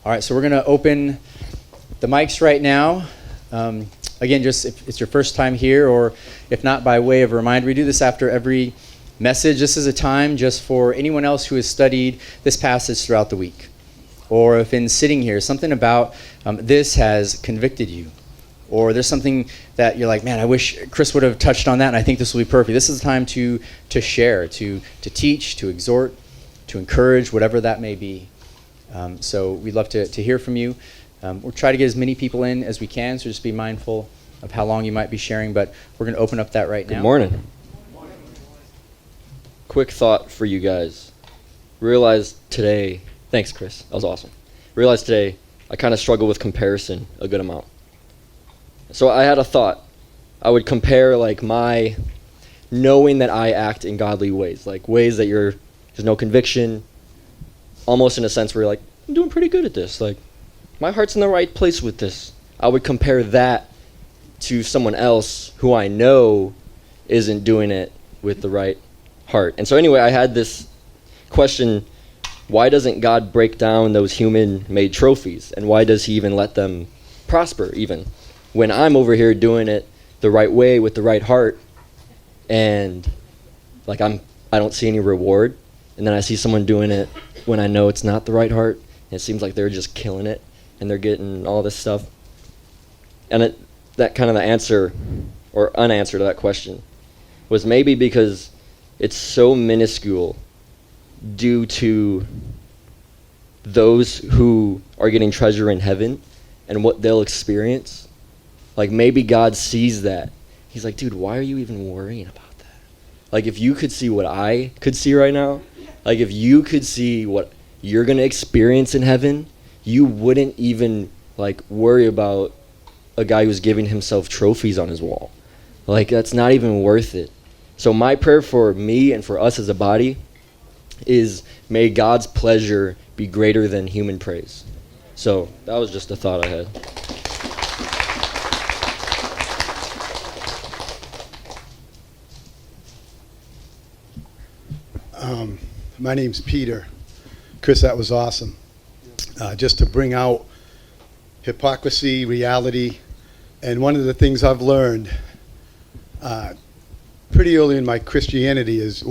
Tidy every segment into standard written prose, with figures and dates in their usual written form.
All right, so we're going to open the mics right now. Again, just if it's your first time here, or if not, by way of a reminder, we do this after every message. This is a time just for anyone else who has studied this passage throughout the week, or if in sitting here, something about this has convicted you, or there's something that you're like, man, I wish Chris would have touched on that, and I think this will be perfect. This is the time to share, to teach, to exhort, to encourage, whatever that may be. So we'd love to hear from you. We'll try to get as many people in as we can, so just be mindful of how long you might be sharing, but we're going to open up that right now. Good morning. Quick thought for you guys. Realized today, thanks Chris, that was awesome. Realized today I kind of struggle with comparison a good amount. So I had a thought. I would compare like my knowing that I act in godly ways, like ways that there's no conviction, almost in a sense where you're like, I'm doing pretty good at this. Like, my heart's in the right place with this. I would compare that to someone else who I know isn't doing it with the right heart. And so anyway, I had this question, why doesn't God break down those human-made trophies? And why does he even let them prosper even? When I'm over here doing it the right way with the right heart, and like I don't see any reward, and then I see someone doing it when I know it's not the right heart, and it seems like they're just killing it, and they're getting all this stuff. And that kind of the answer, or unanswer to that question, was maybe because it's so minuscule due to those who are getting treasure in heaven and what they'll experience. Like maybe God sees that. He's like, dude, why are you even worrying about that? Like if you could see what I could see right now, like if you could see what you're going to experience in heaven, you wouldn't even like worry about a guy who's giving himself trophies on his wall. Like that's not even worth it. So my prayer for me and for us as a body is may God's pleasure be greater than human praise. So that was just a thought I had. My name's Peter. Chris, that was awesome. Just to bring out hypocrisy, reality, and one of the things I've learned pretty early in my Christianity is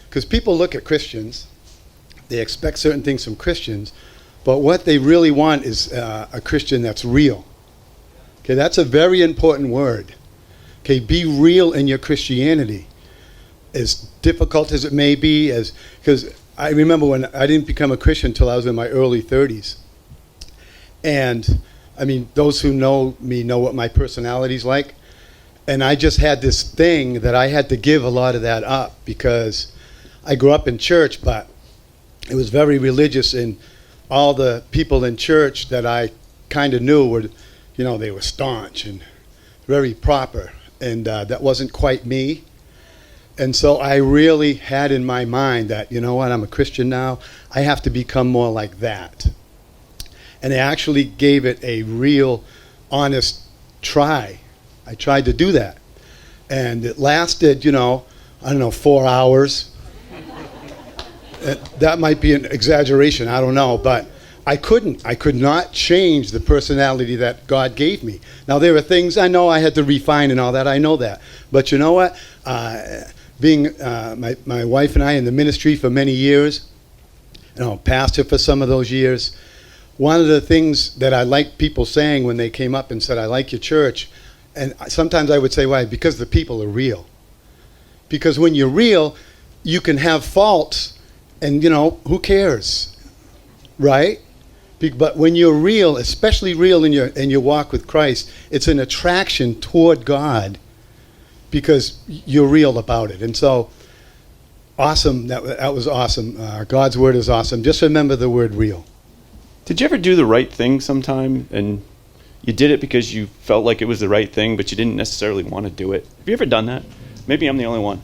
because people look at Christians, they expect certain things from Christians, but what they really want is a Christian that's real. Okay, that's a very important word. Okay, be real in your Christianity. As difficult as it may be, because I remember when I didn't become a Christian until I was in my early 30s. And I mean, those who know me know what my personality's like. And I just had this thing that I had to give a lot of that up because I grew up in church, but it was very religious, and all the people in church that I kind of knew were, they were staunch and very proper, and that wasn't quite me. And so I really had in my mind that, I'm a Christian now, I have to become more like that. And I actually gave it a real, honest try. I tried to do that. And it lasted, 4 hours. That might be an exaggeration, I don't know, but I could not change the personality that God gave me. Now there are things I know I had to refine and all that, I know that. But you know what? Being my wife and I in the ministry for many years, pastor for some of those years, one of the things that I liked people saying when they came up and said, I like your church, and sometimes I would say, why? Because the people are real. Because when you're real, you can have faults, and who cares, right? But when you're real, especially real in your walk with Christ, it's an attraction toward God because you're real about it. And so, awesome, that was awesome. God's word is awesome. Just remember the word real. Did you ever do the right thing sometime, and you did it because you felt like it was the right thing, but you didn't necessarily want to do it? Have you ever done that? Maybe I'm the only one.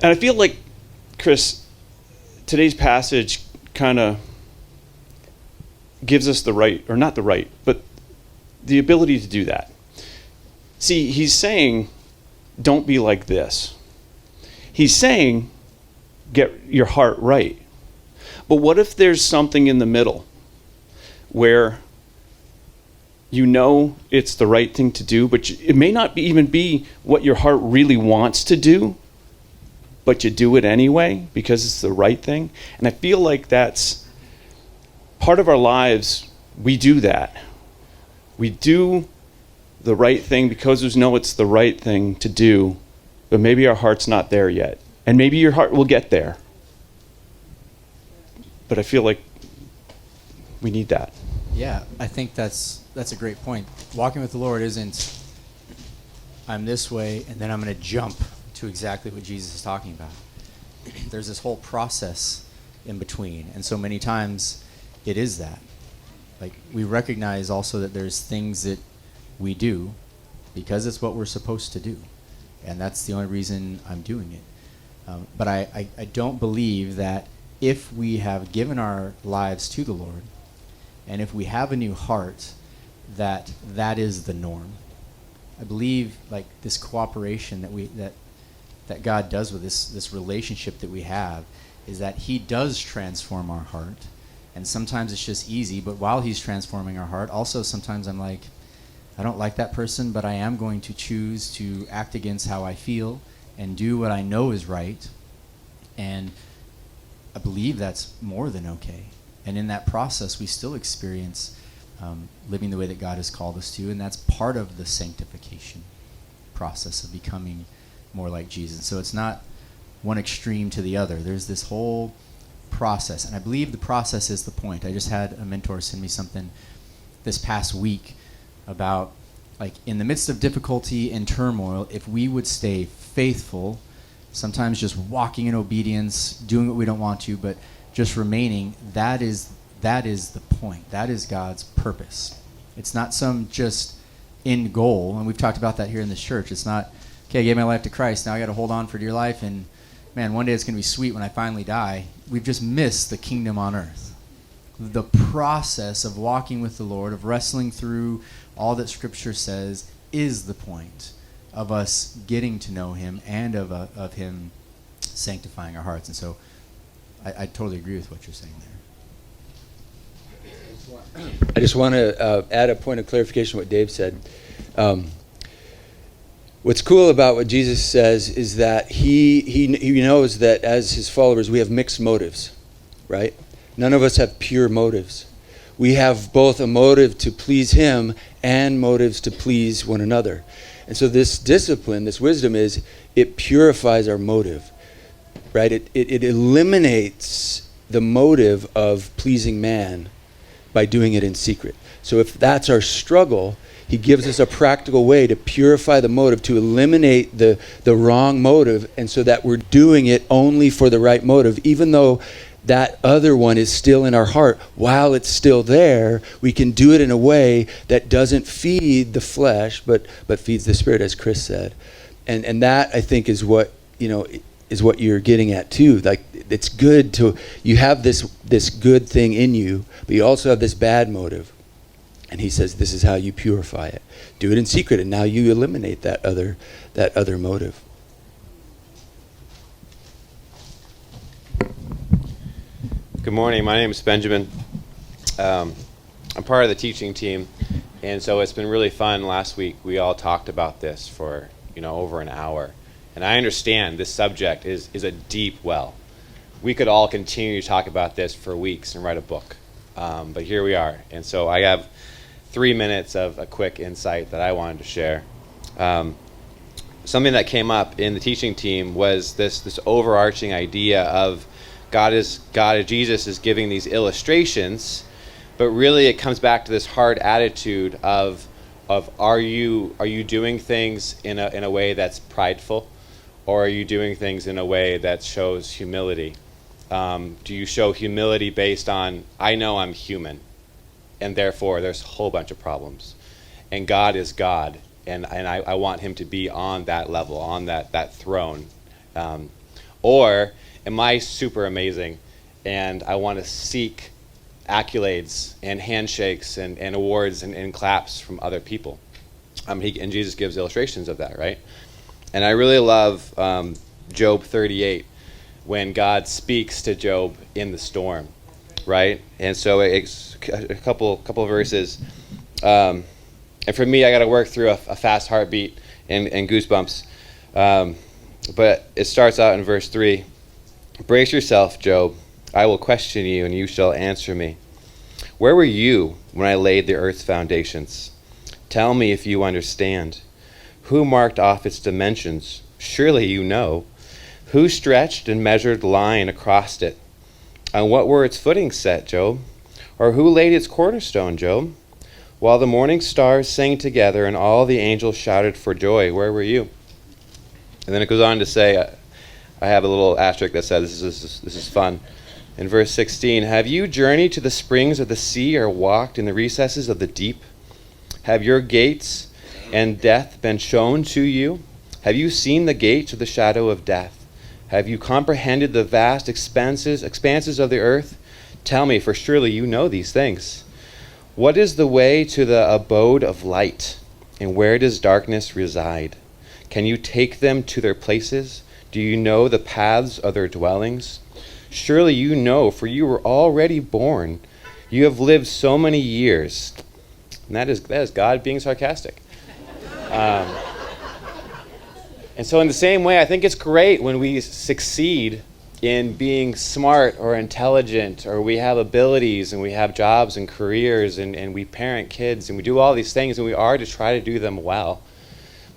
And I feel like, Chris, today's passage kind of gives us the right, or not the right, but the ability to do that. See, he's saying, don't be like this. He's saying, get your heart right. But what if there's something in the middle? where you know it's the right thing to do, but it may not even be what your heart really wants to do, but you do it anyway because it's the right thing. And I feel like that's part of our lives. We do that. We do the right thing because we know it's the right thing to do, but maybe our heart's not there yet. And maybe your heart will get there. But I feel like we need that. Yeah, I think that's a great point. Walking with the Lord isn't, I'm this way, and then I'm going to jump to exactly what Jesus is talking about. There's this whole process in between, and so many times it is that. Like, we recognize also that there's things that we do because it's what we're supposed to do, and that's the only reason I'm doing it. But I don't believe that if we have given our lives to the Lord, and if we have a new heart, that is the norm. I believe like this cooperation that God does with this relationship that we have is that he does transform our heart. And sometimes it's just easy, but while he's transforming our heart, also sometimes I'm like, I don't like that person, but I am going to choose to act against how I feel and do what I know is right. And I believe that's more than okay. And in that process, we still experience living the way that God has called us to, and that's part of the sanctification process of becoming more like Jesus. So it's not one extreme to the other. There's this whole process, and I believe the process is the point. I just had a mentor send me something this past week about, like, in the midst of difficulty and turmoil, if we would stay faithful, sometimes just walking in obedience, doing what we don't want to, but just remaining, that is the point. That is God's purpose. It's not some just end goal, and we've talked about that here in this church. It's not, okay, I gave my life to Christ, now I got to hold on for dear life, and man, one day it's going to be sweet when I finally die. We've just missed the kingdom on earth. The process of walking with the Lord, of wrestling through all that Scripture says, is the point of us getting to know him and of him sanctifying our hearts. And so I totally agree with what you're saying there. I just want to add a point of clarification to what Dave said. What's cool about what Jesus says is that he knows that as his followers we have mixed motives, right? None of us have pure motives. We have both a motive to please him and motives to please one another. And so this discipline, this wisdom it purifies our motive, right? It eliminates the motive of pleasing man by doing it in secret. So if that's our struggle, he gives us a practical way to purify the motive, to eliminate the wrong motive, and so that we're doing it only for the right motive, even though that other one is still in our heart. While it's still there, we can do it in a way that doesn't feed the flesh, but feeds the spirit, as Chris said. And that, I think, is what you're getting at too. Like, it's good to, you have this good thing in you, but you also have this bad motive. And he says, this is how you purify it. Do it in secret, and now you eliminate that other motive. Good morning. My name is Benjamin. I'm part of the teaching team, and so it's been really fun. Last week, we all talked about this for over an hour. And I understand this subject is a deep well. We could all continue to talk about this for weeks and write a book. But here we are. And so I have 3 minutes of a quick insight that I wanted to share. Something that came up in the teaching team was this overarching idea of Jesus is giving these illustrations, but really it comes back to this hard attitude of are you doing things in a way that's prideful, or are you doing things in a way that shows humility? Do you show humility based on, I know I'm human, and therefore there's a whole bunch of problems, and God is God, and I want him to be on that level, on that throne? Or am I super amazing, and I want to seek accolades and handshakes and awards and claps from other people? And Jesus gives illustrations of that, right? And I really love Job 38, when God speaks to Job in the storm. right? And so it's a couple of verses. And for me, I got to work through a fast heartbeat and goosebumps. But it starts out in verse 3. Brace yourself, Job. I will question you, and you shall answer me. Where were you when I laid the earth's foundations? Tell me if you understand. Who marked off its dimensions? Surely you know. Who stretched and measured line across it? On what were its footings set, Job? Or who laid its cornerstone, Job? While the morning stars sang together and all the angels shouted for joy, where were you? And then it goes on to say, I have a little asterisk that says this is fun. In verse 16, have you journeyed to the springs of the sea or walked in the recesses of the deep? Have your gates and death been shown to you? Have you seen the gates of the shadow of death? Have you comprehended the vast expanses of the earth? Tell me, for surely you know these things. What is the way to the abode of light, and where does darkness reside? Can you take them to their places? Do you know the paths of their dwellings? Surely you know, for you were already born. You have lived so many years. And that is God being sarcastic. And so in the same way, I think it's great when we succeed in being smart or intelligent, or we have abilities and we have jobs and careers and we parent kids and we do all these things, and we are to try to do them well,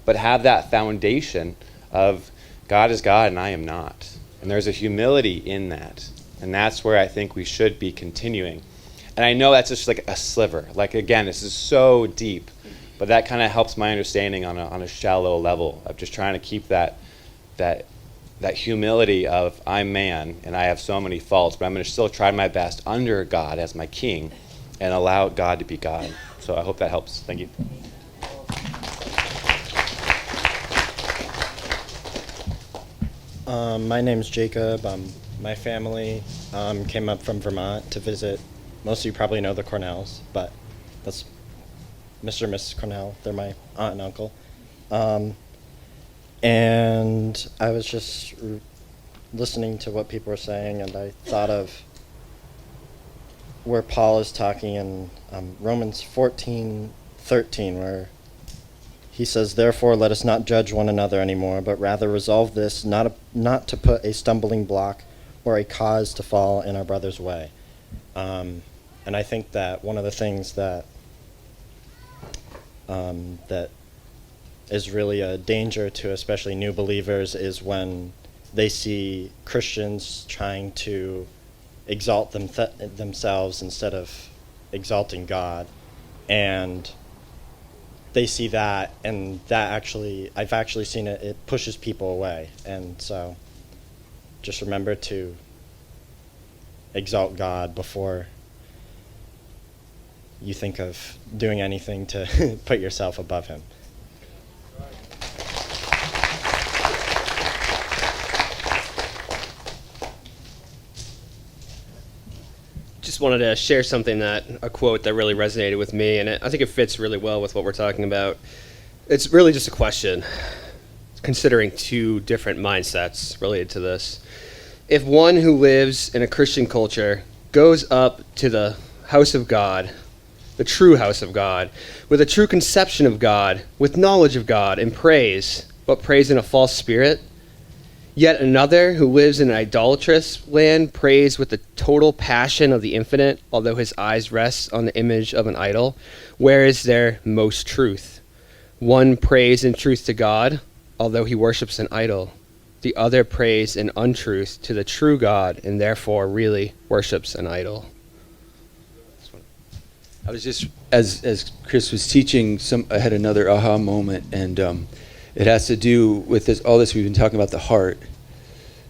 but have that foundation of God is God and I am not. And there's a humility in that. And that's where I think we should be continuing. And I know that's just like a sliver. Like, again, this is so deep. But that kind of helps my understanding on a shallow level of just trying to keep that humility of I'm man and I have so many faults, but I'm going to still try my best under God as my king and allow God to be God. So I hope that helps. Thank you. My name's Jacob. My family came up from Vermont to visit. Most of you probably know the Cornells, but that's Mr. and Mrs. Cornell. They're my aunt and uncle. And I was just listening to what people were saying, and I thought of where Paul is talking in Romans 14:13, where he says, therefore, let us not judge one another anymore, but rather resolve this, not to put a stumbling block or a cause to fall in our brother's way. And I think that one of the things that is really a danger to especially new believers is when they see Christians trying to exalt themselves instead of exalting God. And they see that, and that actually, I've actually seen it pushes people away. And so just remember to exalt God before you think of doing anything to put yourself above him. Just wanted to share a quote that really resonated with me, and I think it fits really well with what we're talking about. It's really just a question, considering two different mindsets related to this. If one who lives in a Christian culture goes up to the house of God, the true house of God, with a true conception of God, with knowledge of God, and prays, but prays in a false spirit, yet another who lives in an idolatrous land prays with the total passion of the infinite, although his eyes rest on the image of an idol, where is there most truth? One prays in truth to God, although he worships an idol. The other prays in untruth to the true God, and therefore really worships an idol. I was just, as Chris was teaching, I had another aha moment, and it has to do with all this we've been talking about, the heart.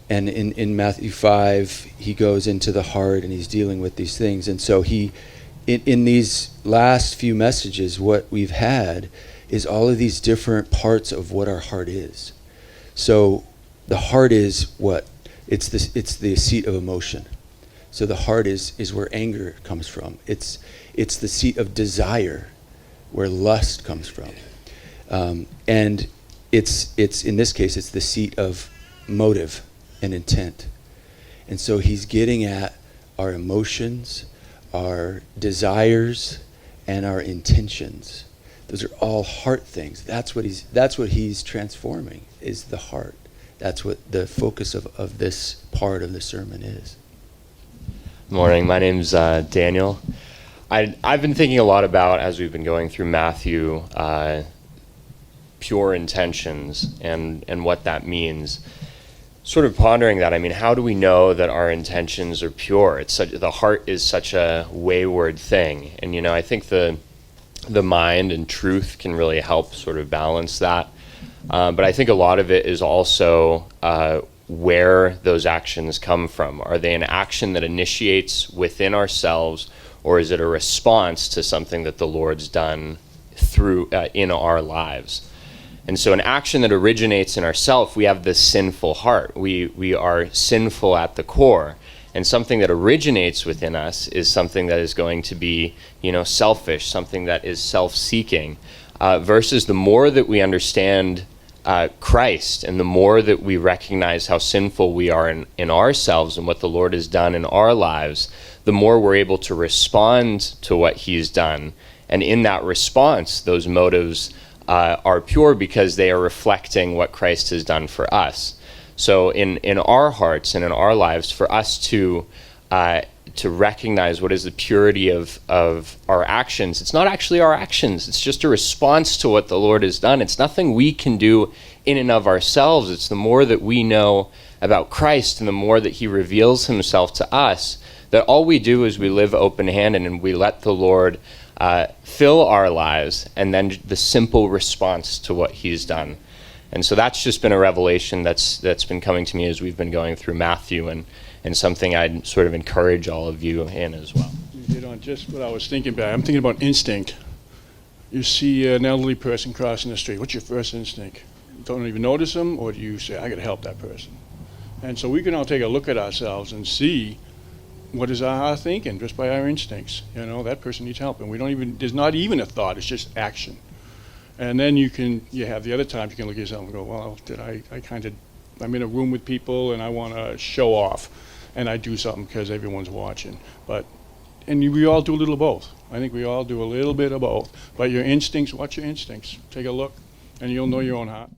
And in Matthew 5, he goes into the heart, and he's dealing with these things. And so in these last few messages, what we've had is all of these different parts of what our heart is. So the heart is what? It's the seat of emotion. So the heart is where anger comes from. It's the seat of desire, where lust comes from. And it's in this case, it's the seat of motive and intent. And so he's getting at our emotions, our desires, and our intentions. Those are all heart things. That's what he's transforming, is the heart. That's what the focus of this part of the sermon is. Morning, my name's Daniel. I've been thinking a lot about, as we've been going through Matthew, pure intentions and what that means. Sort of pondering that. I mean, how do we know that our intentions are pure? The heart is such a wayward thing, and I think the mind and truth can really help sort of balance that. But I think a lot of it is also where those actions come from. Are they an action that initiates within ourselves, or is it a response to something that the Lord's done through in our lives? And so an action that originates in ourselves, we have this sinful heart. We are sinful at the core. And something that originates within us is something that is going to be, selfish, something that is self-seeking. Versus the more that we understand Christ, and the more that we recognize how sinful we are in ourselves and what the Lord has done in our lives, the more we're able to respond to what he's done. And in that response, those motives are pure because they are reflecting what Christ has done for us. So in our hearts and in our lives, for us to recognize what is the purity of our actions, it's not actually our actions. It's just a response to what the Lord has done. It's nothing we can do in and of ourselves. It's the more that we know about Christ and the more that he reveals himself to us, that all we do is we live open-handed and we let the Lord fill our lives, and then the simple response to what he's done. And so that's just been a revelation that's been coming to me as we've been going through Matthew, and something I'd sort of encourage all of you in as well. You hit on just what I was thinking about. I'm thinking about instinct. You see an elderly person crossing the street. What's your first instinct? You don't even notice them, or do you say, I got to help that person? And so we can all take a look at ourselves and see what is our thinking just by our instincts. That person needs help, and there's not even a thought, it's just action. And then you have the other times you can look at yourself and go, well, I'm in a room with people and I want to show off, and I do something because everyone's watching. We all do a little of both. I think we all do a little bit of both. But your instincts, watch your instincts. Take a look, and you'll know your own heart.